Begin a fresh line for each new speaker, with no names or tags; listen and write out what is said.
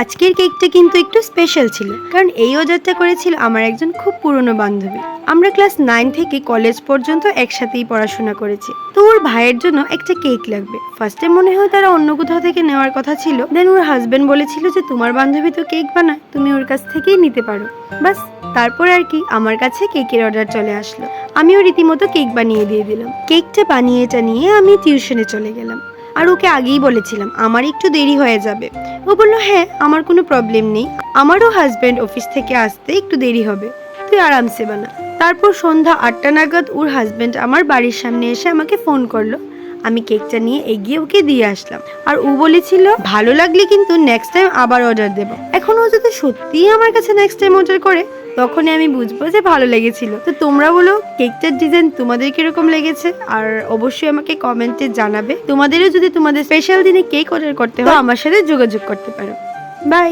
আজকের কেকটা কিন্তু একটু স্পেশাল ছিল, কারণ এই অর্ডারটা করেছিল আমার একজন খুব পুরনো বান্ধবী। আমরা ক্লাস 9 থেকে কলেজ পর্যন্ত একসাথেই পড়াশোনা করেছি। তো ওর ভাইয়ের জন্য একটা কেক লাগবে। ফার্স্টে মনে হয় তারা অন্য কোথাও থেকে নেওয়ার কথা ছিল, দেন ওর হাজবেন্ড বলেছিল যে তোমার বান্ধবী তো কেক বানায়, তুমি ওর কাছ থেকেই নিতে পারো। বাস তারপর আর কি, আমার কাছে কেকের অর্ডার চলে আসলো। আমিও রীতিমতো কেক বানিয়ে দিয়ে দিলাম। কেকটা বানিয়ে নিয়ে আমি টিউশনে চলে গেলাম। আর ওকে আগেই বলেছিলাম আমার একটু দেরি হয়ে যাবে। ও বললো হ্যাঁ, আমার কোনো প্রবলেম নেই, আমারও হাজব্যান্ড অফিস থেকে আসতে একটু দেরি হবে, তুই আরামসে বানা। তারপর সন্ধ্যা 8টা নাগাদ ওর হাজব্যান্ড আমার বাড়ির সামনে এসে আমাকে ফোন করলো। আমি কেকটা নিয়ে এগিয়ে ওকে দিয়ে আসলাম। আর ও বলেছিল ভালো লাগলে কিন্তু নেক্সট টাইম আবার অর্ডার দেবো। এখন ও যদি সত্যিই আমার কাছে নেক্সট টাইম অর্ডার করে, তখনই আমি বুঝবো যে ভালো লেগেছিল। তো তোমরা বলো কেকটার ডিজাইন তোমাদের কিরকম লেগেছে, আর অবশ্যই আমাকে কমেন্টে জানাবে। তোমাদেরও যদি তোমাদের স্পেশাল দিনে কেক অর্ডার করতে হয়, আমার সাথে যোগাযোগ করতে পারো। বাই।